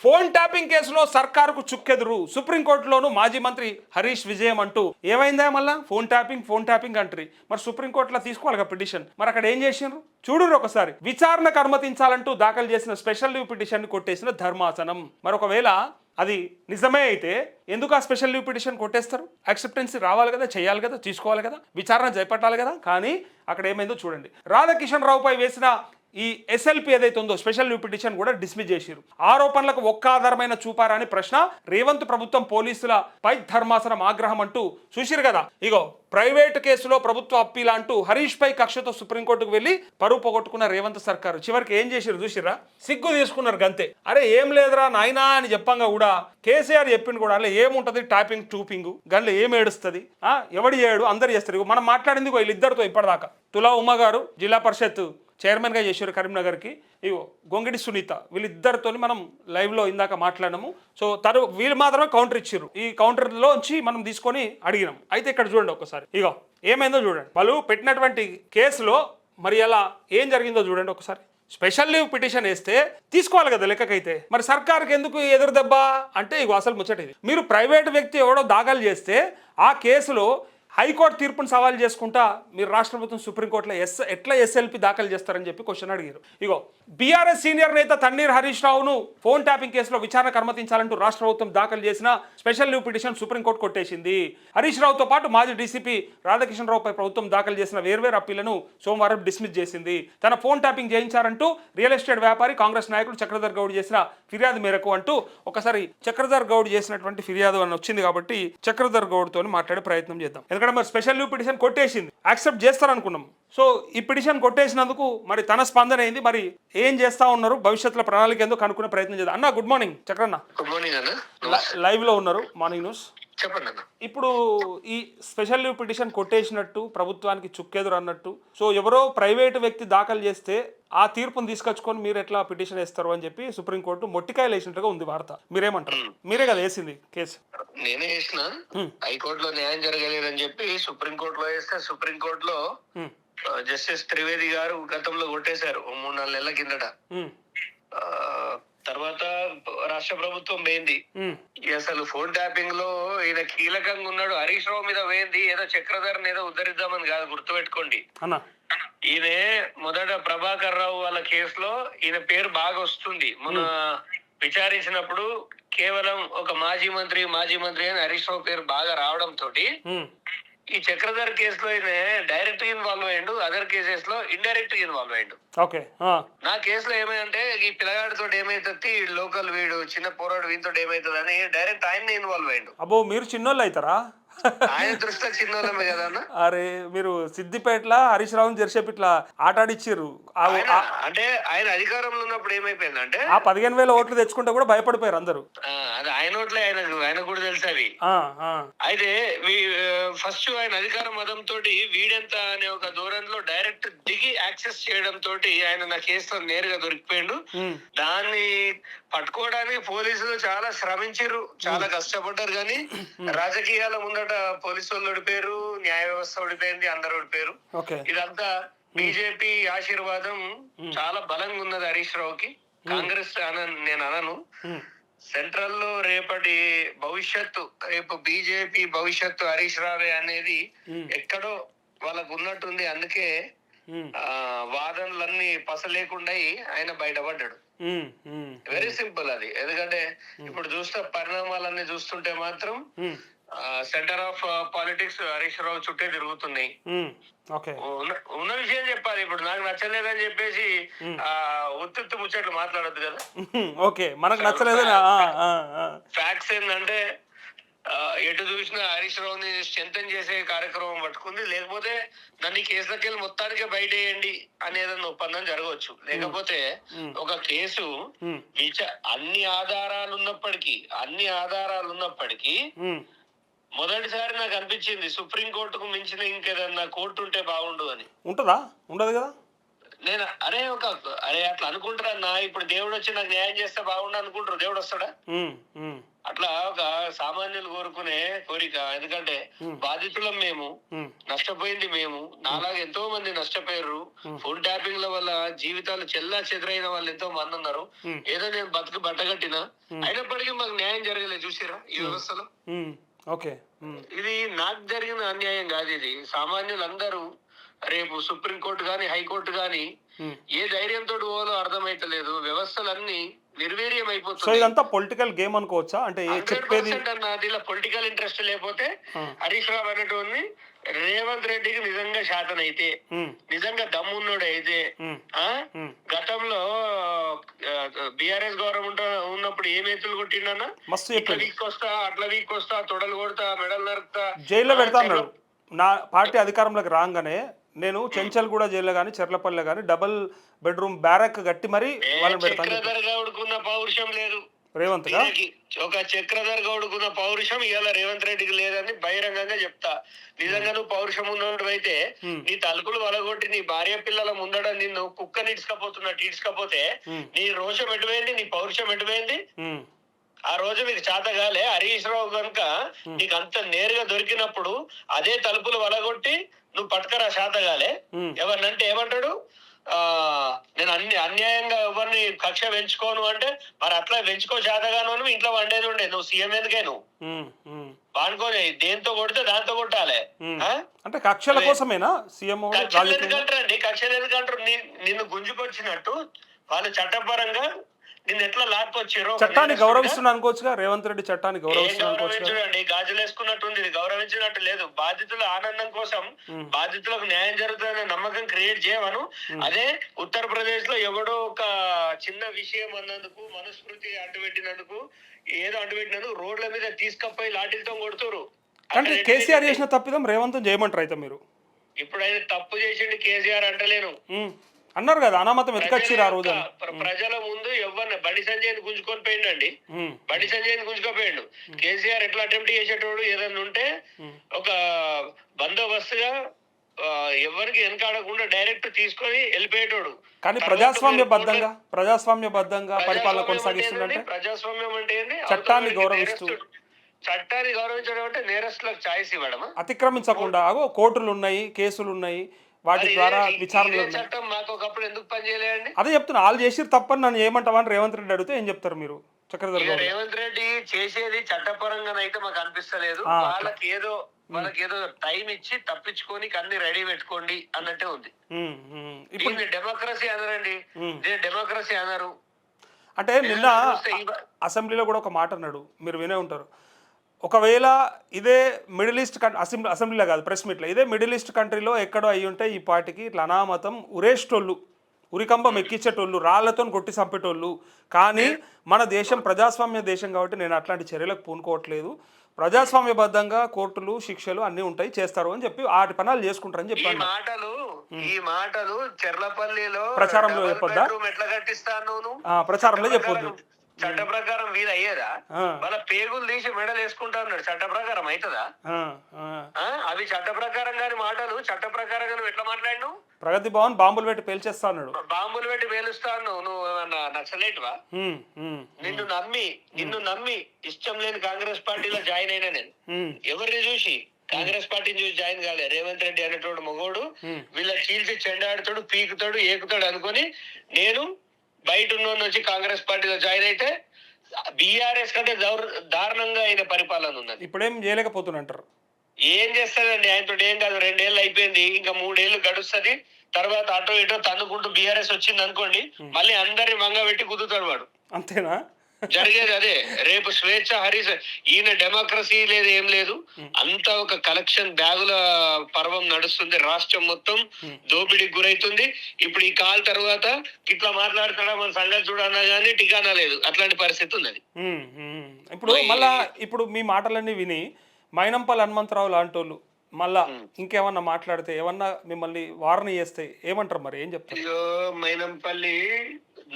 Phone tapping కేసులో సర్కారుకు చుక్కెదురు, సుప్రీంకోర్టులోనూ మాజీ మంత్రి హరీష్ విజయం అంటూ ఏమైందా మళ్ళా ఫోన్ ట్యాపింగ్ అంటారు. మరి సుప్రీంకోర్టులో తీసుకోవాలి పిటిషన్, మరి అక్కడ ఏం చేసిండ్రు చూడుర్రు ఒకసారి. విచారణకు అనుమతించాలంటూ దాఖలు చేసిన స్పెషల్ లీవ్ పిటిషన్ కొట్టేసిన ధర్మాసనం. మరి ఒకవేళ అది నిజమే అయితే ఎందుకు ఆ స్పెషల్ లీవ్ పిటిషన్ కొట్టేస్తారు? యాక్సెప్టెన్సీ రావాలి కదా, చేయాలి కదా, తీసుకోవాలి కదా, విచారణ చేపట్టాలి కదా. కానీ అక్కడ ఏమైందో చూడండి. రాధాకిషన్ రావుపై వేసిన ఈ ఎస్ఎల్పి ఏదైతే ఉందో స్పెషల్ లీవ్ పిటిషన్ కూడా డిస్మిస్ చేసిరు. ఆరోపణలకు ఒక్క ఆధారమైన చూపారని ప్రశ్న. రేవంత్ ప్రభుత్వం పోలీసుల పై ధర్మాసనం ఆగ్రహం అంటూ చూసిరు కదా. ఇగో ప్రైవేటు కేసులో ప్రభుత్వ అప్పీల్ అంటూ హరీష్ పై కక్షతో సుప్రీంకోర్టుకు వెళ్లి పరువు పోగొట్టుకున్న రేవంత్ సర్కారు చివరికి ఏం చేసిరు చూసిరా? సిగ్గు తీసుకున్నారు గంతే. అరే ఏం లేదురా నాయనా అని చెప్పంగా కూడా కేసీఆర్ చెప్పింది కూడా అలా ఏముంటది ట్యాపింగ్ టూపింగ్ గంట్లో ఏం ఏడుస్తుంది, ఎవడు చేయడు, అందరు చేస్తారు. మనం మాట్లాడింది వీళ్ళిద్దరితో ఇప్పటిదాకా. తులా ఉమ్మ గారు జిల్లా పరిషత్ చైర్మన్గా చేశారు కరీంనగర్కి. ఇగో గొంగిడి సునీత, వీళ్ళిద్దరితో మనం లైవ్లో ఇందాక మాట్లాడము. సో వీళ్ళు మాత్రమే కౌంటర్ ఇచ్చారు. ఈ కౌంటర్లోంచి మనం తీసుకొని అడిగినాం. అయితే ఇక్కడ చూడండి ఒకసారి, ఇగో ఏమైందో చూడండి. వాళ్ళు పెట్టినటువంటి కేసులో మరి అలా ఏం జరిగిందో చూడండి ఒకసారి. స్పెషల్ లీవ్ పిటిషన్ వేస్తే తీసుకోవాలి కదా లెక్కకైతే, మరి సర్కార్కి ఎందుకు ఎదురు దెబ్బ అంటే ఇగో అసలు ముచ్చట ఇది. మీరు ప్రైవేట్ వ్యక్తి ఎవడో దాఖలు చేస్తే ఆ కేసులో హైకోర్టు తీర్పును సవాల్ చేసుకుంటా మీరు రాష్ట్ర ప్రభుత్వం సుప్రీంకోర్టులో ఎట్లా ఎస్ఎల్పి దాఖలు చేస్తారని చెప్పి క్వశ్చన్ అడిగారు. ఇగో బీఆర్ఎస్ సీనియర్ నేత తన్నీర్ హరీష్ రావును ఫోన్ ట్యాపింగ్ కేసులో విచారణకు అనుమతించాలంటూ రాష్ట్ర ప్రభుత్వం దాఖలు చేసిన స్పెషల్ లీవ్ పిటిషన్ సుప్రీంకోర్టు కొట్టేసింది. హరీష్ రావుతో పాటు మాజీ డీసీపీ రాధాకిషన్ రావుపై ప్రభుత్వం దాఖలు చేసిన వేర్వేరు అప్పీలను సోమవారం డిస్మిస్ చేసింది. తన ఫోన్ ట్యాపింగ్ చేయించారంటూ రియల్ ఎస్టేట్ వ్యాపారి కాంగ్రెస్ నాయకుడు చక్రధర్ గౌడ్ చేసిన ఫిర్యాదు మేరకు అంటూ ఒకసారి చక్రధర్ గౌడ్ చేసినటువంటి ఫిర్యాదు అని వచ్చింది కాబట్టి చక్రధర్ గౌడ్తో మాట్లాడే ప్రయత్నం చేద్దాం. ఎందుకంటే మరి స్పెషల్ లీవ్ పిటిషన్ కొట్టేసింది, యాక్సెప్ట్ చేస్తారనుకున్నాం. సో ఈ పిటిషన్ కొట్టేసినందుకు మరి తన స్పందన ఏంది, మరి ఏం చేస్తా ఉన్నారు, భవిష్యత్తులో ప్రణాళిక ఎందుకు కనుక్కునే ప్రయత్నం చేద్దాం. అన్న గుడ్ మార్నింగ్. చక్రన్న గుడ్ మార్నింగ్ అన్న. లైవ్ లో ఉన్నారు మార్నింగ్ న్యూస్. చెప్పండి అన్న. ఇప్పుడు ఈ స్పెషల్ లీవ్ పిటిషన్ కొట్టేసినట్టు ప్రభుత్వానికి చుక్కెదురు అన్నట్టు, సో ఎవరో ప్రైవేటు వ్యక్తి దాఖలు చేస్తే ఆ తీర్పును తీసుకొచ్చుకొని మీరు ఎట్లా పిటిషన్ వేస్తారు అని చెప్పి సుప్రీంకోర్టు మొట్టికాయలు వేసినట్టుగా ఉంది వార్త. మీరేమంటారు? మీరే కదా వేసింది కేసు. నేనే వేసిన. హైకోర్టులో న్యాయం జరగలేదని చెప్పి సుప్రీంకోర్టులో వేస్తే సుప్రీంకోర్టులో జస్టిస్ త్రివేది గారు గతంలో కొట్టేశారు 3-4 నెలల కిందట. తర్వాత రాష్ట్ర ప్రభుత్వం వేయింది. అసలు ఫోన్ ట్యాపింగ్ లో ఈయన కీలకంగా ఉన్నాడు. హరీష్ రావు మీద వేయింది ఏదో చక్రధర్ని ఏదో ఉద్ధరిద్దామని కాదు, గుర్తుపెట్టుకోండి. ఈయన మొదట ప్రభాకర్ రావు వాళ్ళ కేసులో ఈయన పేరు బాగా వస్తుంది. మన విచారించినప్పుడు కేవలం ఒక మాజీ మంత్రి అని హరీష్ రావు పేరు బాగా రావడం తోటి ఈ చక్రధర్ కేసులో ఈయన డైరెక్ట్ ఇన్వాల్వ్ అయ్యిండు, అదర్ కేసెస్ లో ఇండైరెక్ట్ ఇన్వాల్వ్ అయ్యిండు. నా కేసులో ఏమైందంటే ఈ పిల్లగాడితో ఏమైతుంది, లోకల్ వీడు చిన్న పోరాడు వీటితో ఏమైతుంది అని డైరెక్ట్ ఆయన్ని ఇన్వాల్వ్ అయ్యిండు. అబ్బో మీరు చిన్నోళ్ళు అవుతారా? ఆయన దృష్టిలో చిన్నోళ్ళమే కదా అన్న. అరే మీరు సిద్దిపేటలో హరీష్ రావుని జరిసేపు ఇట్లా ఆటాడిచ్చిర్రు. అంటే ఆయన అధికారంలో ఉన్నప్పుడు ఏమైపోయిందంటే ఆ 15,000 ఓట్లు తెచ్చుకుంటే కూడా భయపడిపోయారు అందరూ. అది ఆయన ఓట్లే, ఆయన కూడా తెలుసు అవి. అయితే ఫస్ట్ ఆయన అధికార మతం తోటి వీడెంత అనే ఒక ధోరణిలో డైరెక్ట్ దిగి యాక్సెస్ చేయడం తోటి ఆయన నా కేసులో నేరుగా దొరికిపోయిండు. దాన్ని పట్టుకోవడానికి పోలీసులు చాలా శ్రమించారు, చాలా కష్టపడ్డారు. కానీ రాజకీయాల ముందట పోలీసు వాళ్ళు ఓడిపోయారు, న్యాయ వ్యవస్థ ఓడిపోయింది, అందరు ఓడిపోయారు. ఇదంతా బీజేపీ ఆశీర్వాదం చాలా బలంగా ఉన్నది హరీష్ రావుకి. కాంగ్రెస్ నేను అనను. సెంట్రల్ లో రేపటి భవిష్యత్తు, రేపు బీజేపీ భవిష్యత్తు హరీష్ రావే అనేది ఎక్కడో వాళ్ళకు ఉన్నట్టుంది. అందుకే వాదనలన్నీ పసలేకుండా ఆయన బయటపడ్డాడు. వెరీ సింపుల్ అది. ఎందుకంటే ఇప్పుడు చూస్తే పరిణామాలన్నీ చూస్తుంటే మాత్రం centre of politics Harish Rao చుట్టే తిరుగుతున్నాయి. ఉన్న విషయం చెప్పాలి. ఇప్పుడు నాకు నచ్చలేదని చెప్పేసి ఉత్తుత్తు ముచ్చట్లు మాట్లాడద్దు కదా. ఫ్యాక్ట్స్ ఏంటంటే ఎటు చూసినా హరీష్ రావుని స్ట్రెంథెన్ చేసే కార్యక్రమం పట్టుకుంది. లేకపోతే దాన్ని కేసులకి వెళ్ళి మొత్తానికే బయటేయండి అనేదన్న ఒప్పందం జరగవచ్చు. లేకపోతే ఒక కేసు అన్ని ఆధారాలు ఉన్నప్పటికీ మొదటిసారి నాకు అనిపించింది సుప్రీంకోర్టుకు మించిన ఇంకేదన్నా కోర్టు ఉంటే బాగుండు అని. ఉంటదా? ఉండదు కదా. నేను అట్లా అనుకుంటారా? ఇప్పుడు దేవుడు వచ్చి నాకు న్యాయం చేస్తే బాగుండు అనుకుంటారు. దేవుడు వస్తాడా? అట్లా ఒక సామాన్యులు కోరుకునే కోరిక. ఎందుకంటే బాధితులం మేము, నష్టపోయింది మేము, నాలాగా ఎంతో మంది నష్టపోయారు. ఫోన్ ట్యాపింగ్ ల వల్ల జీవితాలు చెల్లా చెదరైన వాళ్ళు ఎంతో మంది ఉన్నారు. ఏదో నేను బతుకు బట్టగట్టినా అయినప్పటికీ మాకు న్యాయం జరగలేదు. చూసిరా ఈ వ్యవస్థలో. ఓకే, ఇది నాకు జరిగిన అన్యాయం కాదు. ఇది సామాన్యులందరూ రేపు సుప్రీంకోర్టు గాని హైకోర్టు గాని ఏ ధైర్యంతో పోవాలో అర్థమైతలేదు. వ్యవస్థలన్నీ నిర్వీర్యం సో అయిపోతుంది. ఇదంతా పొలిటికల్ గేమ్ అనుకోవచ్చా? అంటే చెప్పేది అన్న పొలిటికల్ ఇంట్రెస్ట్ లేకపోతే హరీష్ రావు అనేటోని రేవంత్ రెడ్డికి నిజంగా శాతం అయితే, నిజంగా దమ్మున్నోడు అయితే, గతంలో బిఆర్ఎస్ గవర్నమెంట్ ఉన్నప్పుడు ఏ మేతులు కొట్టిండన్నా, ఇట్లా వీక్కొస్తా అట్లా వీక్కొస్తా తొడలు కొడతా మెడలు నరుకుతా జైల్లో పెడతాను. నా పార్టీ అధికారంలోకి రాగానే నేను చెంచల్గూడ జైల్లో కానీ చెర్లపల్లి కానీ డబుల్ బెడ్రూమ్ బ్యారక్ కట్టి మరి వాళ్ళని పెడతాను. గౌడుకున్న పౌరుషం లేదు రేవంత్ గా, ఒక చక్రధర్ గౌడుకున్న పౌరుషం ఇవాళ రేవంత్ రెడ్డికి లేదని బహిరంగంగా చెప్తా. నిజంగా నువ్వు పౌరుషం ఉన్నోడు అయితే నీ తలుపులు వలగొట్టి నీ భార్య పిల్లల ముందడ నిన్ను కుక్క ఇడ్చుకపోతున్నట్టు ఇడ్చుకపోతే నీ రోషం ఎటుపోయింది, నీ పౌరుషం ఎటుపోయింది? ఆ రోజు నీకు చేతగాలే హరీష్ రావు కనుక నీకు అంత నేరుగా దొరికినప్పుడు అదే తలుపులు వలగొట్టి నువ్వు పట్టుకరా చేతగాలే. ఎవరినంటే ఏమంటాడు, నేను అన్యాయంగా ఎవరిని కక్ష పెంచుకోను అంటే, మరి అట్లా పెంచుకో చేతగాను ఇంట్లో వండేది ఉండే. నువ్వు సీఎం ఎందుకే నువ్వు వాడుకోని దేంతో కొడితే దాంతో కొట్టాలి. అంటే కక్షల కోసమేనా సీఎం? కక్షలు ఎందుకంటారండి, కక్షలు ఎందుకంటారు? నిన్ను గుంజుకొచ్చినట్టు వాళ్ళు చట్టపరంగా నిన్ను ఎట్లా లాక్కొచ్చారో. చట్టాన్ని గౌరవిస్తున్నా అనుకోవచ్చుగా రేవంత్ రెడ్డి, చట్టాన్ని గౌరవించండి. గాజులు వేసుకున్నట్టుంది, ఇది గౌరవించినట్టు లేదు. బాధితుల ఆనందం కోసం బాధితులకు న్యాయం జరుగుతుందనే నమ్మకం క్రియేట్ చేయమను. అదే ఉత్తరప్రదేశ్ లో ఎవడో ఒక చిన్న విషయం అన్నందుకు, మనస్మృతి అడ్డుపెట్టినందుకు, ఏదో అడ్డుపెట్టినందుకు రోడ్ల మీద తీసుకపోయి లాఠీలతో కొడుతురు. అంటే కేసీఆర్ చేసిన తప్పిదం రేవంత్ చేయమంటారు అయితే మీరు? ఇప్పుడు ఆయన తప్పు చేసిండు కేసీఆర్ అంటలేను, అన్నారు కదా అనామతం ఎత్తుకొచ్చిరు ఆ రోజు. ప్రజల ముందు ఎవరిని బండి సంజయ్ గుంజుకొని పోయిండండి, బండి సంజయ్ గుంజుకోపోయిండు. కేసీఆర్ ఎట్లా అటెంప్ట్ చేసేటోడు ఏదన్నా ఉంటే ఒక బందోబస్తుగా ఎవరికి వెనకాడకుండా డైరెక్ట్ తీసుకొని వెళ్ళిపోయేటోడు. కానీ ప్రజాస్వామ్యబద్ధంగా పరిపాలన కొనసాగిస్తుందంటే, ప్రజాస్వామ్యం అంటే ఏంటి? చట్టాన్ని గౌరవిస్తూ, చట్టాన్ని గౌరవించడం అంటే నేరస్తులకు ఛాయిస్ ఇవ్వడమా? అతిక్రమించకుండా కోర్టులు ఉన్నాయి, కేసులు ఉన్నాయి, వాటి ద్వారా విచారణలు. చట్టం మాకు ఒకప్పుడు ఎందుకు పనిచేయలేదండి? అదే చెప్తున్నా, వాళ్ళు చేసి తప్పని నన్ను ఏమంటావా అని రేవంత్ రెడ్డి అడిగితే ఏం చెప్తారు మీరు? చక్రధర్ రేవంత్ రెడ్డి చేసేది చట్టపరంగానైతే మాకు అనిపిస్తలేదు. వాళ్ళకి ఏదో టైం ఇచ్చి తప్పించుకొని అన్ని రెడీ పెట్టుకోండి అన్నట్టే ఉంది. ఇప్పుడు డెమోక్రసీ అనరండి, డెమోక్రసీ అనరు. అంటే నిన్న అసెంబ్లీలో కూడా ఒక మాట అన్నాడు, మీరు వినే ఉంటారు. ఒకవేళ ఇదే మిడిల్ ఈస్ట్ అసెంబ్లీలో కాదు, ప్రెస్ మీట్లో, ఇదే మిడిల్ ఈస్ట్ కంట్రీలో ఎక్కడో అయ్యి ఉంటే ఈ పార్టీకి ఇట్లా అనామతం ఉరేష్టోళ్ళు, ఉరికంబం ఎక్కించేటోళ్ళు, రాళ్లతో కొట్టి చంపేటోళ్ళు. కానీ మన దేశం ప్రజాస్వామ్య దేశం కాబట్టి నేను అట్లాంటి చర్యలకు పూనుకోవట్లేదు, ప్రజాస్వామ్యబద్ధంగా కోర్టులు శిక్షలు అన్ని ఉంటాయి, చేస్తారు అని చెప్పి వాటి పనులు చేసుకుంటారని చెప్పాను. ఈ మాటలు చెర్లపల్లిలో ప్రచారంలో చెప్పొద్దా? ఎట్లా కట్టిస్తాను ప్రచారంలో చెప్పొద్దు. చట్ట ప్రకారం వీలు అయ్యేదా? వాళ్ళ పేగులు తీసి మెడలు వేసుకుంటా ఉన్నాడు. చట్ట ప్రకారం అవుతుందా? అవి చట్ట ప్రకారం గాని మాటలు చట్ట ప్రకారంగా నువ్వు ఎట్లా మాట్లాడిను? ప్రగతి భవన్ బాంబులు పెట్టి పేల్చేస్తా అన్నాడు. బాంబులు పెట్టి పేలుస్తాను. నువ్వు నక్సలైట్వా? నిన్ను నమ్మి ఇష్టం లేని కాంగ్రెస్ పార్టీలో జాయిన్ అయినా నేను. ఎవరిని చూసి? కాంగ్రెస్ పార్టీని చూసి జాయిన్ కాలే. రేవంత్ రెడ్డి అనేటోడు మొగోడు, వీళ్ళ చీల్చి చెండాడుతాడు, పీకుతాడు, ఏకుతాడు అనుకుని నేను బయట ఉన్న వచ్చి కాంగ్రెస్ పార్టీలో జాయిన్ అయితే బీఆర్ఎస్ కంటే దారుణంగా అయిన పరిపాలన ఉన్నది. ఇప్పుడేం చేయలేకపోతున్నంటారు. ఏం చేస్తాడండి ఆయనతో? ఏం కాదు, 2 ఏళ్ళు అయిపోయింది, ఇంకా 3 ఏళ్ళు గడుస్తుంది. తర్వాత అటో ఇటో తన్నుకుంటూ బీఆర్ఎస్ వచ్చింది అనుకోండి, మళ్ళీ అందరిని మంగ పెట్టి కుదుతాడు వాడు. అంతేనా జరిగేది? అదే రేపు స్వేచ్ఛ హరీష్. ఈయన డెమోక్రసీ లేదు, ఏం లేదు, అంతా ఒక కలెక్షన్ బ్యాగుల పర్వం నడుస్తుంది. రాష్ట్రం మొత్తం దోపిడీకి గురైతుంది. ఇప్పుడు ఈ కాల్ తర్వాత ఇట్లా మాట్లాడతాడా మన సంగతి చూడన్నా గానీ టికానా లేదు, అట్లాంటి పరిస్థితి ఉన్నది. ఇప్పుడు మళ్ళా ఇప్పుడు మీ మాటలన్నీ విని మైనంపల్లి హనుమంతరావు లాంటి వాళ్ళు మళ్ళా ఇంకేమన్నా మాట్లాడితే, ఏమన్నా మిమ్మల్ని వార్న చేస్తే ఏమంటారు? మరి ఏం చెప్తారు? అయ్యో మైనంపల్లి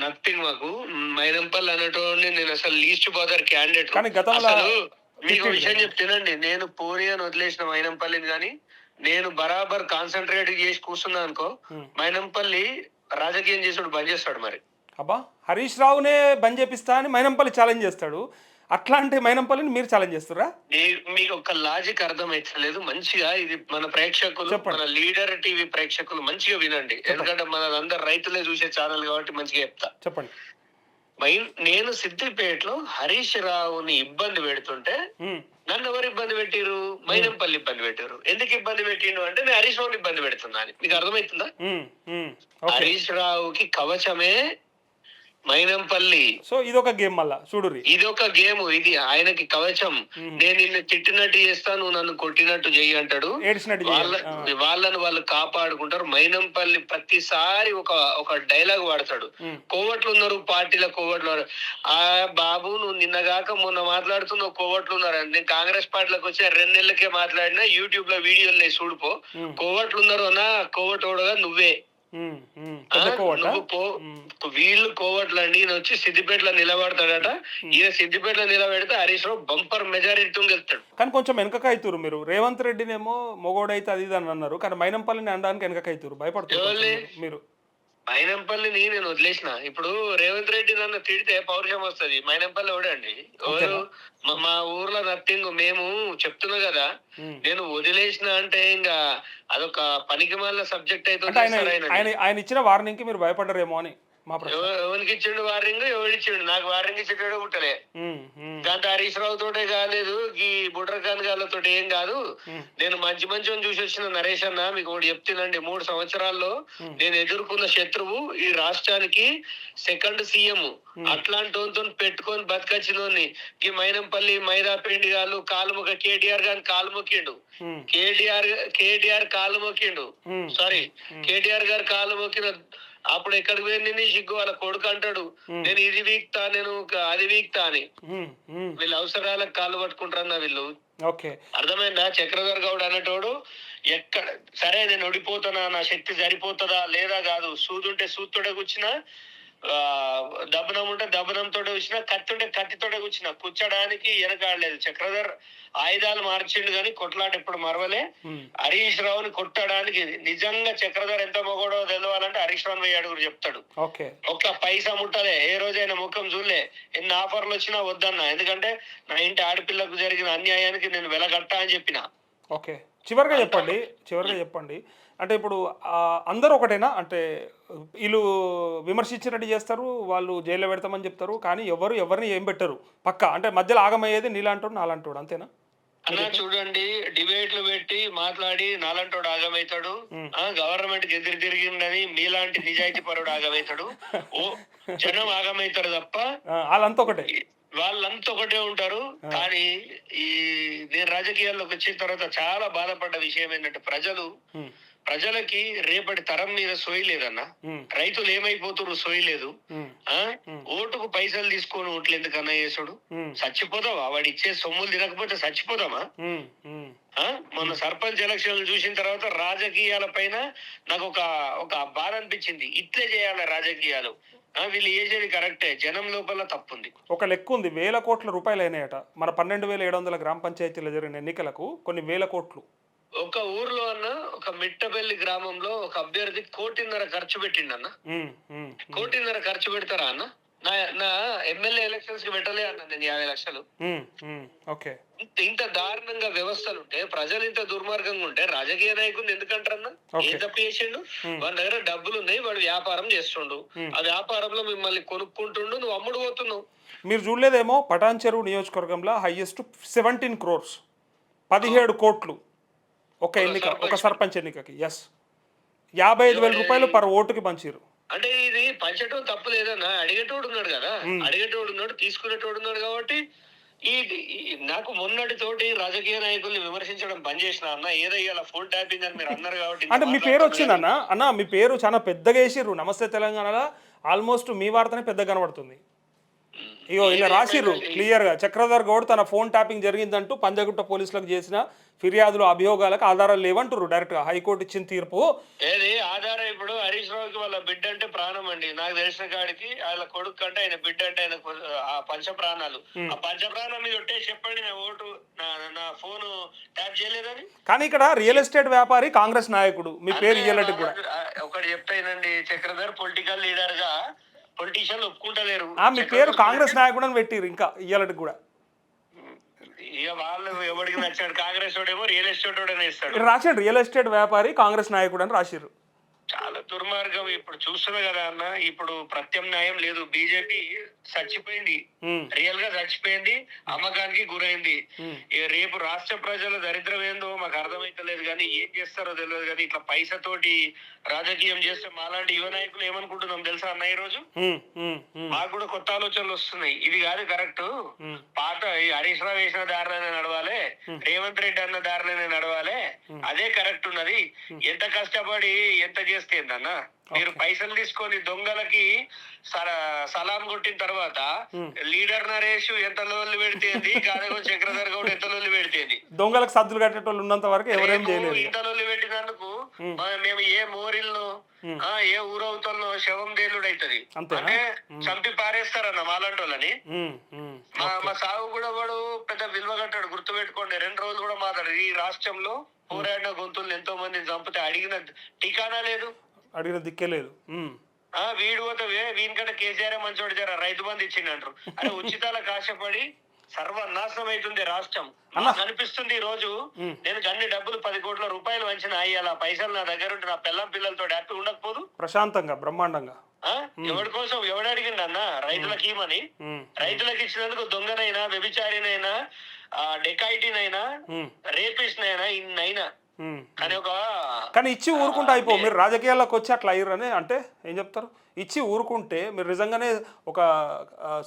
నథింగ్. మాకు మైనంపల్లి అనేటోడిని నేను అసలు లీస్ట్ బాదర్ క్యాండిడేట్. కానీ గతంలో మీకు విషయం చెప్తానండి, నేను పోనీ అని వదిలేసిన మైనంపల్లిని, కానీ నేను బరాబర్ కాన్సన్ట్రేట్ చేసి కూర్చున్నా అనుకో, మైనంపల్లి రాజకీయం చేసుడు బంద్ చేస్తాడు. మరి అబ్బా, హరీష్ రావునే బంద్ చేపిస్తా అని మైనంపల్లి ఛాలెంజ్ చేస్తాడు. అట్లాంటి మైనంపల్లిని మీరు ఛాలెంజ్ చేస్తురా? మీకు ఒక లాజిక్ అర్థమైతలేదు. మంచిగా ఇది మన ప్రేక్షకులు, మన లీడర్ టీవీ ప్రేక్షకులు మంచిగా వినండి. ఎందుకంటే అందరు రైతులే చూసే ఛానల్ కాబట్టి మంచిగా చెప్తా. చెప్పండి. నేను సిద్దిపేటలో హరీష్ రావుని ఇబ్బంది పెడుతుంటే నన్ను ఎవరు ఇబ్బంది పెట్టిరు? మైనంపల్లి ఇబ్బంది పెట్టారు. ఎందుకు ఇబ్బంది పెట్టిండు అంటే నేను హరీష్ రావుని ఇబ్బంది పెడుతున్నా అని. మీకు అర్థమవుతుందా? హరీష్ రావుకి కవచమే మైనంపల్లి. సో ఇదొక గేమ్, మళ్ళా చూడుర్రి, ఇదొక గేమ్. ఇది ఆయనకి కవచం. నేను నిన్ను తిట్టినట్టు చేస్తా, నువ్వు నన్ను కొట్టినట్టు చెయ్యి అంటాడు. వాళ్ళని వాళ్ళు కాపాడుకుంటారు. మైనంపల్లి ప్రతిసారి ఒక డైలాగ్ వాడతాడు. కోవట్లు ఉన్నారు పార్టీల, కోవట్లు. ఆ బాబు, నువ్వు నిన్నగాక మొన్న మాట్లాడుతున్నావు కోవట్లు ఉన్నారు. నేను కాంగ్రెస్ పార్టీలోకి వచ్చి 2 నెలలకే మాట్లాడినా, యూట్యూబ్ లో వీడియోలు చూడిపో. కోవట్లు ఉన్నారు అన్న, కోవటోడుగా నువ్వే. వీళ్ళు కోవట్లండి. ఈయన వచ్చి సిద్దిపేటలో నిలబడతాడట. ఈయన సిద్దిపేటలో నిలబెడితే హరీష్ రావు బంపర్ మెజారిటీ వెళ్తాడు. కానీ కొంచెం వెనకకైతురు మీరు. రేవంత్ రెడ్డినేమో మొగోడైతే అది అని అన్నారు, కానీ మైనంపల్లిని అనడానికి వెనకకైతురు, భయపడుతుంది మీరు. మైనంపల్లిని నేను వదిలేసిన. ఇప్పుడు రేవంత్ రెడ్డి నన్ను తిడితే పౌరుషం వస్తుంది. మైనంపల్లి ఎవడండి? ఎవరు? మా ఊర్లో నథింగ్. మేము చెప్తున్నా కదా, నేను వదిలేసిన అంటే ఇంకా అదొక పనికి మాలిన సబ్జెక్ట్ అయితే. ఆయన ఇచ్చిన వార్నింగ్ కి మీరు భయపడ్డారేమో అని మా ప్రశ్న. ఎవరికి ఇచ్చిండు వార్నింగ్? ఎవడిచ్చిండు? నాకు వార్నింగ్ ఇచ్చేటోడే పుట్టలే. దాంతో హరీష్ రావు తోటే కాలేదు, ఈ బుడ్రఖాన్ గారితో ఏం కాదు. నేను మంచి మంచి చూసి వచ్చిన నరేష్ అన్న, మీకు ఒకటి చెప్తానండి. 3 సంవత్సరాల్లో నేను ఎదుర్కొన్న శత్రువు ఈ రాష్ట్రానికి సెకండ్ సీఎం. అట్లాంటి పెట్టుకొని బతకచ్చినోని ఈ మైనంపల్లి మైదాపిండి గారు కాలుమొక్క కేటీఆర్ గారిని కాలు మొక్కిండు. కేటీఆర్ కాలు మొక్కిండు. సారీ, కేటీఆర్ గారు కాలు మొక్కిన అప్పుడు ఎక్కడికి పోయింది సిగ్గు. వాళ్ళ కొడుకు అంటాడు, నేను ఇది వీక్తా, నేను అది వీక్తా అని. వీళ్ళు అవసరాలకు కాళ్ళు పట్టుకుంటారన్న వీళ్ళు. అర్థమైందా? చక్రధర్ గౌడ్ అనేటోడు ఎక్కడ సరే నేను ఓడిపోతానా, నా శక్తి సరిపోతుందా లేదా కాదు. సూదుంటే సూత్తోడే కూర్చున్నా, దబ్బనం ఉంటే దబ్బనంతో వచ్చినా, కత్తి ఉంటే కత్తితోటే కూర్చోడానికి వెనకాడలేదు. చక్రధర్ ఆయుధాలు మార్చిండు కానీ కొట్లాట ఎప్పుడు మరవలే. హరీష్ రావుని కొట్టడానికి నిజంగా చక్రధర్ ఎంత మొగోడో తెలవాలంటే హరీష్ రావు 1000 అడుగులు చెప్తాడు. ఒక్క పైసా ముట్టలే, ఏ రోజైనా ముఖం చూడలే. ఎన్ని ఆఫర్లు వచ్చినా వద్దన్నా. ఎందుకంటే నా ఇంటి ఆడపిల్లకు జరిగిన అన్యాయానికి నేను వెలగట్టా అని చెప్పిన. చివరిగా చెప్పండి. అంటే ఇప్పుడు అందరూ ఒకటేనా? అంటే వీళ్ళు విమర్శించినట్టు చేస్తారు, వాళ్ళు జైల్లో పెడతామని చెప్తారు, కానీ ఎవరిని ఏం పెట్టరు పక్క. అంటే మధ్యలో ఆగమయ్యేది నీలాంటోడు నాలాంటోడు, అంతేనా? అన్నా చూడండి, డిబేట్లు పెట్టి మాట్లాడి నాలంటోడు ఆగమవుతాడు, గవర్నమెంట్ కి ఎదురు తిరిగిందని మీలాంటి నిజాయితీ పరుడు ఆగమవుతాడు. జనం ఆగమవుతారు తప్ప వాళ్ళంతా ఒకటే ఉంటారు. కానీ నేను రాజకీయాల్లోకి వచ్చిన తర్వాత చాలా బాధపడ్డ విషయం ఏంటంటే, ప్రజలకి రేపటి తరం మీద సోయి లేదన్నా. రైతులు ఏమైపోతున్నారు? సోయి లేదు. ఓటుకు పైసలు తీసుకొని ఓట్లు ఎందుకన్నా చేసుడు? చచ్చిపోతావా? వాడు ఇచ్చే సొమ్ములు తినకపోతే చచ్చిపోతామా? మొన్న సర్పంచ్ ఎలక్షన్లు చూసిన తర్వాత రాజకీయాల పైన నాకు ఒక బాధ అనిపించింది. ఇట్లే చేయాలి రాజకీయాలు. వీళ్ళు చేసేది కరెక్టే, జనం లోపల తప్పుంది. ఒక లెక్క ఉంది, 1000 కోట్ల రూపాయలు అయినాయట మన 12,700 గ్రామ పంచాయతీలో జరిగిన ఎన్నికలకు. కొన్ని 1000 కోట్లు. ఒక ఊర్లో అన్న, ఒక మిట్టపల్లి గ్రామంలో ఒక అభ్యర్థి 1.5 కోటి ఖర్చు పెట్టిండన్న. 1.5 కోటి ఖర్చు పెడతారా అన్న? నా ఎమ్మెల్యే ఎలక్షన్స్ కి పెట్టలే అన్న నేను 50 లక్షలు. ఇంత దారుణంగా వ్యవస్థలు ఉంటే, ప్రజలు ఇంత దుర్మార్గంగా ఉంటే రాజకీయ నాయకులు ఎందుకంటారన్నా? ఏం తప్పు చేసిండు? వాళ్ళ దగ్గర డబ్బులు ఉన్నాయి, వాడు వ్యాపారం చేస్తుండు. ఆ వ్యాపారంలో మిమ్మల్ని కొనుక్కుంటుండు, నువ్వు అమ్ముడు పోతున్నావు. మీరు చూడలేదేమో, పటాన్ చెరువు నియోజకవర్గంలో హైయెస్ట్ 17 crores, 17 కోట్లు ఒక సర్పంచ్ ఎన్నికకి. 55,000 రూపాయలు పర్ ఓటుకి పంచారు. అంటే ఇది పంచడం తప్పు లేదన్నా. అడిగేటోడు ఉన్నాడు కదా, అడిగేటోడు ఉన్నాడు, తీసుకునేటోడు ఉన్నాడు. కాబట్టి నాకు మొన్నటితోటి రాజకీయ నాయకుల్ని విమర్శించడం బంద్ చేసిన అన్న. ఏదయ్యాల ఫోన్ ట్యాపింగ్ అని మీరు అన్నారు కాబట్టి. అంటే మీ పేరు వచ్చిందన్న. అన్న మీ పేరు చాలా పెద్దగా వేసిర్రు నమస్తే తెలంగాణలో. ఆల్మోస్ట్ మీ వార్తనే పెద్దగా కనబడుతుంది. ఇగో ఇలా రాసిర్రు క్లియర్ గా, చక్రధర్ గౌడ్ తన ఫోన్ ట్యాపింగ్ జరిగిందంటూ పంజగుట్ట పోలీసులకు చేసిన ఫిర్యాదులు అభియోగాలకు ఆధారాలు లేవంటారు. డైరెక్ట్ గా హైకోర్టు ఇచ్చిన తీర్పు. ఏది ఆధారం? ఇప్పుడు హరీష్ రావుకి వాళ్ళ బిడ్డ అంటే ప్రాణం అండి. నాకు తెలిసిన కాడికి వాళ్ళ కొడుకు అంటే ఆయన బిడ్డ అంటే ఆయన ఆ పంచ ప్రాణాలు. ఆ పంచ ప్రాణం మీద ఒట్టే చెప్పండి, నా ఓటు నా ఫోన్ ట్యాప్ చేయలేదని. కానీ ఇక్కడ రియల్ ఎస్టేట్ వ్యాపారి కాంగ్రెస్ నాయకుడు, మీ పేరు ఇయ్యాలంటే కూడా ఒకటి చెప్తానండి. చక్రధర్ పొలిటికల్ లీడర్ గా పొలిటీషియన్లు ఒప్పుకుంటలేరు. మీ పేరు కాంగ్రెస్ నాయకుడు అని పెట్టిరు ఇంకా ఇయ్యాలంటే కూడా. ఇక వాళ్ళు ఎవరికి నచ్చాడు, కాంగ్రెస్ వాడేమో రియల్ ఎస్టేట్ వాడని ఇస్తాడు. ఇక్కడ రాశాడు రియల్ ఎస్టేట్ వ్యాపారి కాంగ్రెస్ నాయకుడు అని రాసిర్రు. చాలా దుర్మార్గం. ఇప్పుడు చూస్తున్నా కదా అన్న, ఇప్పుడు ప్రత్యామ్నాయం లేదు. బీజేపీ చచ్చిపోయింది, రియల్ గా చచ్చిపోయింది, అమ్మకానికి గురైంది. రేపు రాష్ట్ర ప్రజల దరిద్రం ఏందో మాకు అర్థమైతలేదు, కానీ ఏం చేస్తారో తెలియదు. కానీ ఇట్లా పైసతోటి రాజకీయం చేస్తే మాలాంటి యువ నాయకులు ఏమనుకుంటున్నాం తెలుసా అన్న, ఈ రోజు మాకు కూడా కొత్త ఆలోచనలు వస్తున్నాయి. ఇది కాదు కరెక్ట్, పాత హరీష్ రావు వేసిన దారిలోనే నడవాలి, రేవంత్ రెడ్డి అన్న దారిలోనే నడవాలి, అదే కరెక్ట్ ఉన్నది. ఎంత కష్టపడి ఎంత చేస్తే ఏందన్నా, మీరు పైసలు తీసుకొని దొంగలకి సలాం కొట్టిన తర్వాత లీడర్ నరేష్ ఎంత లోన్లు పెడితేంది, కాదగో చక్రధర్ గౌడ్ ఎంత లోన్లు పెడితేంది, దొంగలకు సద్దులు కట్టేటోళ్ళు ఉన్నంత వరకు ఎవరేం చేయలేదు. ఇంత లోన్లు పెట్టినందుకు మేము ఏ మోరిల్లో ఏ ఊరవుతుల్లో శవం దేలుడు అవుతుంది అంటే చంపి పారేస్తారన్న మాలాంటి వాళ్ళని. మా సాగు కూడా వాడు పెద్ద విలువ కట్టాడు, గుర్తు పెట్టుకోండి. 2 రోజులు కూడా మాట్లాడు. ఈ రాష్ట్రంలో పోరాడిన గొంతులు ఎంతో మందిని చంపితే అడిగిన ఠికానా లేదు, అడిగిన దిక్కే లేదు. వీడు పోతే వీనికంటే కేసీఆర్ మంచోడు, జర రైతు బంధు ఇచ్చిందంటారు. అంటే ఉచితాల కాశపడి సర్వనాశనం అవుతుంది రాష్ట్రం. నాకు అనిపిస్తుంది ఈ రోజు, నేను అన్ని డబ్బులు 10 కోట్ల రూపాయలు వంచిన అయ్యాల పైసలు నా దగ్గర ఉంటే నా పిల్లం పిల్లలతో హ్యాపీ ఉండకపోదు, ప్రశాంతంగా బ్రహ్మాండంగా. ఎవరి కోసం ఎవడు అడిగిండు అన్న రైతులకి ఇవ్వమని? రైతులకు ఇచ్చినందుకు దొంగనైనా, వ్యభిచారినైనా, డెకాయిటీనైనా, రేపిస్ట్నైనా, ఇన్నైనా కానీ ఇచ్చి ఊరుకుంటే అయిపో. మీరు రాజకీయాల్లోకి వచ్చి అట్లా అయ్యారని అంటే ఏం చెప్తారు? ఇచ్చి ఊరుకుంటే మీరు నిజంగానే ఒక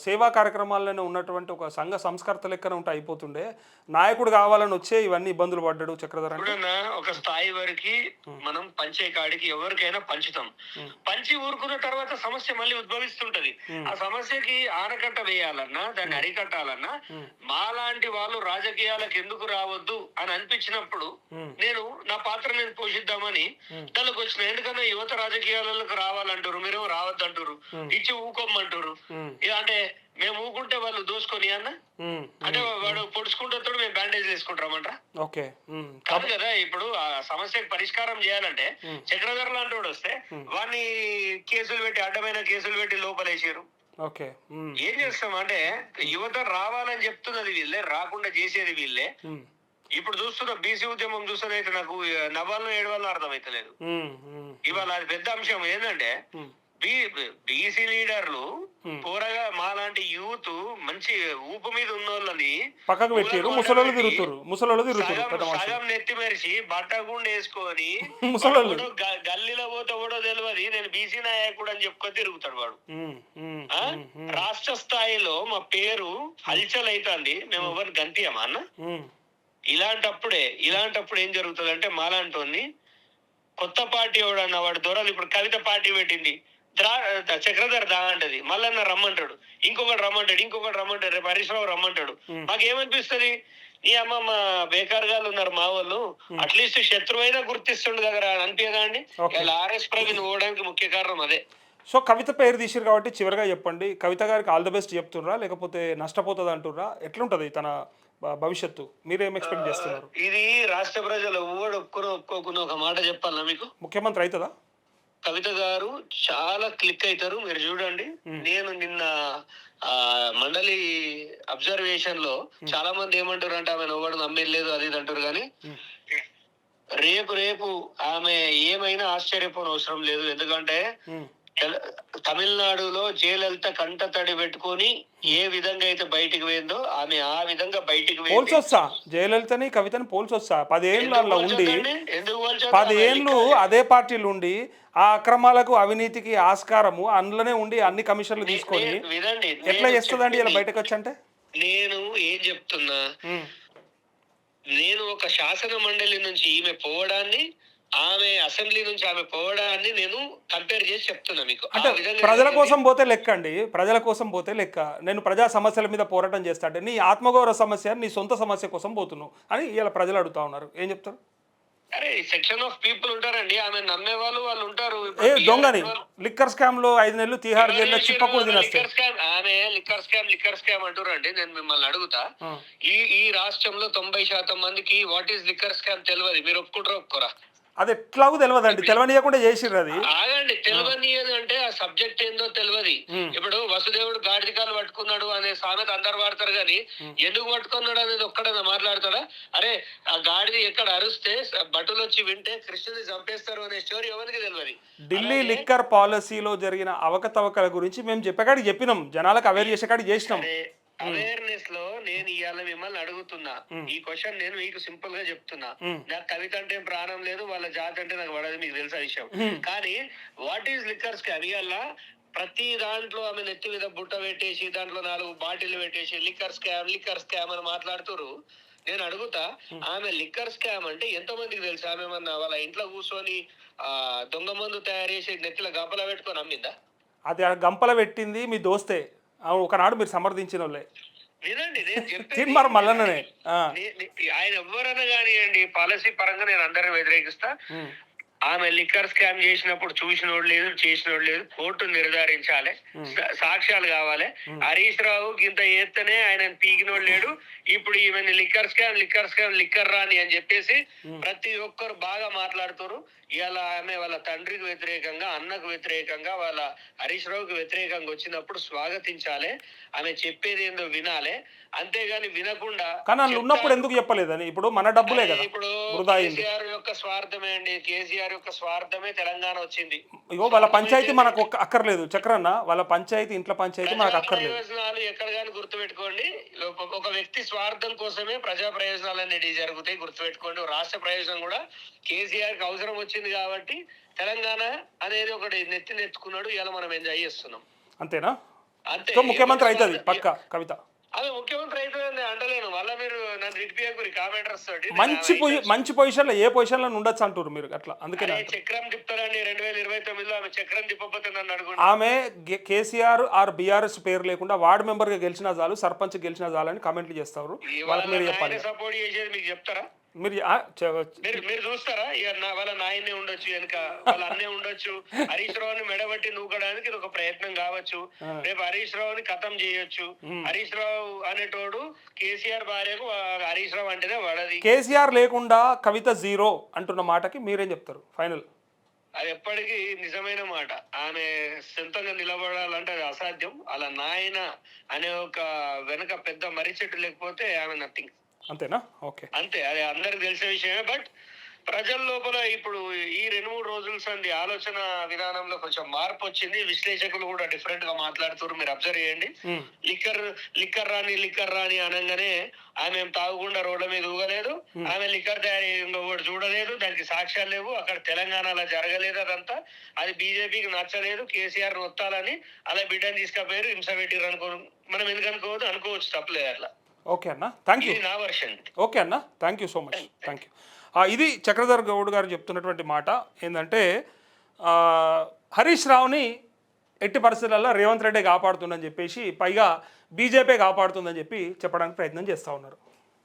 సేవా కార్యక్రమాల్లోనే ఉన్నటువంటి ఒక సంఘ సంస్కర్త లెక్కన ఉంటే అయిపోతుండే. నాయకుడు కావాలని వచ్చే ఇవన్నీ ఇబ్బందులు పడ్డాడు చక్రధర్. ఒక స్థాయి వరకు మనం పంచే కాడికి ఎవరికైనా పంచుతాం. పంచి ఊరుకున్న తర్వాత సమస్య మళ్ళీ ఉద్భవిస్తుంటది. ఆ సమస్యకి ఆనకట్ట వేయాలన్నా, దాన్ని అరికట్టాలన్నా మాలాంటి వాళ్ళు రాజకీయాలకు ఎందుకు రావద్దు అని అనిపించినప్పుడు నేను నా పాత్ర నేను పోషిద్దామని దానికి వచ్చిన. ఎందుకన్నా యువత రాజకీయాలకు రావాలంటారు, మీరు రావద్దంటారు, ఇచ్చి ఊకోమ్మంటారు. అంటే మేము ఊకుంటే వాళ్ళు దోసుకొని అన్న, అంటే వాడు పొడుచుకుంటాడు, మేము బ్యాండేజ్ వేసుకుంటామంటారా? ఓకే కాదు కదా. ఇప్పుడు ఆ సమస్యకు పరిష్కారం చేయాలంటే చక్రధర్ లాంటి వాడు వస్తే వాడిని కేసులు పెట్టి, అడ్డమైన కేసులు పెట్టి లోపలేసారు. ఓకే ఏం చేస్తాం అంటే, యువత రావాలని చెప్తున్నది వీళ్ళే, రాకుండా చేసేది వీళ్ళే. ఇప్పుడు చూస్తున్న బీసీ ఉద్యమం చూస్తున్నైతే నాకు నవ్వాలను ఏడవాలను అర్థమైతలేదు. ఇవాళ అది పెద్ద అంశం ఏంటంటే, బీసీ లీడర్లు పోరగా మాలాంటి యూత్ మంచి ఊపు మీద ఉన్న వాళ్ళని పక్కకు పెట్టారు, సగం నెత్తి మెరిసి బట్టగుండు వేసుకొని గల్లీలో పోతే కూడా తెలియదు నేను బీసీ నాయకుడు అని చెప్పుకొని తిరుగుతాడు వాడు. రాష్ట్ర స్థాయిలో మా పేరు హల్చల్ అవుతుంది, మేము ఎవరిని గంతియమా అన్న? ఇలాంటప్పుడు ఏం జరుగుతుంది అంటే, మాలాంటి కొత్త పార్టీ ఎవడన్న వాడు దొరలు. ఇప్పుడు కవిత పార్టీ పెట్టింది, చక్రధర్ దా అంటది, మళ్ళన్న రమ్మంటాడు, ఇంకొకటి రమ్మంటాడు, రేపు హరీష్ రావు రమ్మంటాడు. మాకేమనిపిస్తుంది, ఈ అమ్మ మా బేకార్గాలు ఉన్నారు మా వాళ్ళు, అట్లీస్ట్ శత్రువైనా గుర్తిస్తుండు దగ్గర అనిపించదా అండి? ఆర్ఎస్ ప్రవీణ్ పోవడానికి ముఖ్య కారణం అదే. సో కవిత పేరు తీసిరు కాబట్టి చివరిగా చెప్పండి, కవిత గారికి ఆల్ ది బెస్ట్ చెప్తుర్రా లేకపోతే నష్టపోతుంది అంటుర్రా? ఎట్లుంటది తన భవిష్యత్తు? మీరేం ఎక్స్పెక్ట్ చేస్తున్నారు? ఇది రాష్ట్ర ప్రజలు ఒప్పుకోకుండా ఒక మాట చెప్పాలా మీకు, ముఖ్యమంత్రి అవుతుందా? కవిత గారు చాలా క్లిక్ అవుతారు, మీరు చూడండి. నేను నిన్న మండలి అబ్జర్వేషన్ లో చాలా మంది ఏమంటారు అంటే, ఆమె ఎవరు నమ్మేది అది ఇది అంటారు. కానీ రేపు ఆమె ఏమైనా ఆశ్చర్యపోని అవసరం లేదు. ఎందుకంటే తమిళనాడులో జయలలిత కంట తడి పెట్టుకొని ఏ విధంగా అయితే బయటికి పోయిందో ఆమె ఆ విధంగా బయటికి పోల్చొస్తా. జయలలితని కవితని పోల్చొస్తా. 10 ఏళ్ళు అలా ఉండి 10 ఏళ్ళు అదే పార్టీలు ఉండి ఆ అక్రమాలకు అవినీతికి ఆస్కారము అందులోనే ఉండి అన్ని కమిషన్లు తీసుకొని ఎట్లా చేస్తుందండి ఇలా బయటకు వచ్చి? అంటే నేను ఏం చెప్తున్నా, నేను ఒక శాసన మండలి నుంచి ఈమె పోవడాన్ని, ఆమె అసెంబ్లీ నుంచి ఆమె పోవడాన్ని నేను కంపేర్ చేసి చెప్తున్నా మీకు. అంటే ప్రజల కోసం పోతే లెక్క అండి, ప్రజల కోసం పోతే లెక్క. నేను ప్రజా సమస్యల మీద పోరాటం చేస్తా అంటే నీ ఆత్మగౌరవ సమస్య, నీ సొంత సమస్య కోసం పోతున్నావు అని ఇలా ప్రజలు అడుగుతా ఉన్నారు. ఏం చెప్తారు? అరే సెక్షన్ ఆఫ్ పీపుల్ ఉంటారండి, ఆమె నమ్మే వాళ్ళు ఉంటారు. దొంగని లిక్కర్ స్కామ్ లో 5 నెలలు తిహార్ జైల్లో చిప్పకూడదు తినేస్తారు. ఆమె లిక్కర్ స్కామ్ అంటారండి. నేను మిమ్మల్ని అడుగుతా, ఈ రాష్ట్రంలో 90% మందికి వాట్ ఈస్ లిక్కర్ స్కామ్ తెలియదు. మీరు ఒప్పుకోరా? అది ఎట్లాగూ తెలియదండి, తెలియనీయకుండా చేసిర్రు అది. ఆగండి, తెలియనియదు అంటే ఆ సబ్జెక్ట్ ఏందో తెలియదు. ఇప్పుడు వసుదేవుడు గాడిదికాలు పట్టుకున్నాడు అనే సామెత అందరు వాడతారు కానీ ఎందుకు పట్టుకున్నాడు అనేది ఒక్కడన్నా మాట్లాడతారా? అరే ఆ గాడిది ఎక్కడ అరుస్తే భటులు వచ్చి వింటే కృష్ణుని చంపేస్తారు అనే స్టోరీ ఎవరికి తెలియదు. ఢిల్లీ లిక్కర్ పాలసీలో జరిగిన అవకతవకల గురించి మేము చెప్పేకాడికి చెప్పినాం, జనాలకు అవేర్ చేసేకాడికి చేసినాం. అవేర్నెస్ లో నేను ఇవాళ మిమ్మల్ని అడుగుతున్నా, ఈ క్వశ్చన్ నేను మీకు సింపుల్ గా చెప్తున్నా. నాకు కవిత అంటే ప్రాణం లేదు, వాళ్ళ జాతి అంటే నాకు పడదు, మీకు తెలుసా విషయం. కానీ వాట్ ఈస్ లిక్కర్ స్కామ్? ఇవాళ ప్రతి దాంట్లో ఆమె నెత్తి మీద బుట్ట పెట్టేసి దాంట్లో 4 బాటిల్ పెట్టేసి లిక్కర్ స్కామ్ అని మాట్లాడుతురు. నేను అడుగుతా, ఆమె లిక్కర్ స్కామ్ అంటే ఎంతో మందికి తెలుసు? ఆమె ఏమన్నా వాళ్ళ ఇంట్లో కూర్చొని దొంగ మందు తయారు చేసి నెత్తిలో గంపలా పెట్టుకొని అమ్మిందా? అది ఆ గంపల పెట్టింది మీ దోస్తే, ఒకనాడు మీరు సమర్థించిన వాళ్ళే. వినండి, నేను చెప్పేది మల్లన్ననే. ఆయన ఎవరన్నా కానివ్వండి, పాలసీ పరంగా నేను అందరిని వ్యతిరేకిస్తా. ఆమె లిక్కర్ స్కామ్ చేసినప్పుడు చూసినోడు లేదు, చేసినోడు లేదు, కోర్టు నిర్ధారించాలి, సాక్ష్యాలు కావాలి. హరీష్ రావు ఇంత చేస్తేనే ఆయన పీకినోడు లేడు. ఇప్పుడు ఈమె లిక్కర్ రాని అని చెప్పేసి ప్రతి ఒక్కరు బాగా మాట్లాడుతారు. ఇలా ఆమె వాళ్ళ తండ్రికి వ్యతిరేకంగా, అన్నకు వ్యతిరేకంగా, వాళ్ళ హరీష్ రావుకి వ్యతిరేకంగా వచ్చినప్పుడు స్వాగతించాలి. ఆమె చెప్పేది ఏందో వినాలి, అంతేగాని వినకుండా. కానీ వాళ్ళు ఉన్నప్పుడు ఎందుకు చెప్పలేదని? ఇప్పుడు మన డబ్బులే కదా. ఇప్పుడు కేసీఆర్ యొక్క స్వార్థమే అండి, కేసీఆర్ యొక్క స్వార్థమే తెలంగాణ వచ్చింది. ఇగో వాళ్ళ పంచాయతీ మనకు అక్కర్లేదు చక్రన్న, వాళ్ళ పంచాయతీ, ఇంట్లో పంచాయతీ మనకు అక్కర్లేదు. ప్రయోజనాలు ఎక్కడ కానీ గుర్తుపెట్టుకోండి, ఒక వ్యక్తి స్వార్థం కోసమే ప్రజా ప్రయోజనాలు అనేవి జరుగుతాయి, గుర్తుపెట్టుకోండి. రాష్ట్ర ప్రయోజనం కూడా కేసీఆర్ కి అవసరం వచ్చింది కాబట్టి తెలంగాణ అనేది ఒకటి నెత్తుకున్నాడు. ఇలా మనం ఎంజాయ్ చేస్తున్నాం, అంతేనా? అంతే. సో ముఖ్యమంత్రి అవుతుంది పక్క కవిత. అదే ముఖ్యమంత్రి అవుతుంది అంటలేను, మళ్ళీ మీరు నన్ను రిట్పియకురి కామెంటర్స్ తోటి. మంచి పొజిషన్లో, ఏ పొజిషన్లో ఉండొచ్చు అంటారు మీరు అట్లా, అందుకనే చక్రం తిప్పుతారండి. 2029లో ఆమె చక్రం తిప్పకపోతే నన్ను అడుగుండి. ఆమె కేసీఆర్ ఆర్ బీఆర్ఎస్ పేరు లేకుండా వార్డు మెంబర్ గా గెలిచినా చాలు, సర్పంచ్ గెలిచినా చాలు అని కామెంట్లు చేస్తారు. వాళ్ళకి మీరు చెప్పాలి. సపోర్ట్ చేసేది మీకు చెప్తారా? మీరు మీరు చూస్తారా? వాళ్ళ నాయనే ఉండొచ్చు, వెనక వాళ్ళ అన్నే ఉండొచ్చు. హరీష్ రావుని మెడబట్టి నూకడానికి ఇది ఒక ప్రయత్నం కావచ్చు. రేపు హరీష్ రావుని ఖతం చేయొచ్చు. హరీష్ రావు అనేటోడు కేసీఆర్ భార్యకు హరీష్ రావు అంటేనే పడది. కేసీఆర్ లేకుండా కవిత జీరో అంటున్న మాటకి మీరేం చెప్తారు ఫైనల్? అది ఎప్పటికీ నిజమైన మాట. ఆమె సొంతంగా నిలబడాలంటే అది అసాధ్యం. అలా నాయన అనే ఒక వెనక పెద్ద మర్రి చెట్టు లేకపోతే ఆమె నథింగ్. అంతేనా? ఓకే, అంతే. అది అందరికి తెలిసే విషయమే. బట్ ప్రజల లోపల ఇప్పుడు ఈ 2-3 రోజుల సంది ఆలోచన విధానంలో కొంచెం మార్పు వచ్చింది. విశ్లేషకులు కూడా డిఫరెంట్ గా మాట్లాడుతున్నారు, మీరు అబ్జర్వ్ చేయండి. లిక్కర్ రాని అనగానే ఆమె ఏం తాగకుండా రోడ్ల మీద ఊగలేదు, ఆమె లిక్కర్ తయారీ ఇంకొకటి చూడలేదు, దానికి సాక్ష్యాలు లేవు, అక్కడ తెలంగాణలో జరగలేదు. అదంతా అది బీజేపీకి నచ్చలేదు, కేసీఆర్ నొత్తాలని అలా బిడ్డని తీసుకపోయారు, హింస పెట్టిరు మనం ఎందుకు అనుకోవచ్చు, తప్పలేదు అట్లా. ఓకే అన్న, థ్యాంక్ యూ. నా వర్షన్. ఓకే అన్న, thank you so much, thank you. ఇది చక్రధర్ గౌడ్ గారు చెప్తున్నటువంటి మాట ఏంటంటే, హరీష్ రావుని ఎట్టి పరిస్థితులలో రేవంత్ రెడ్డి కాపాడుతుందని చెప్పేసి, పైగా బీజేపీ కాపాడుతుందని చెప్పి చెప్పడానికి ప్రయత్నం చేస్తూ ఉన్నారు.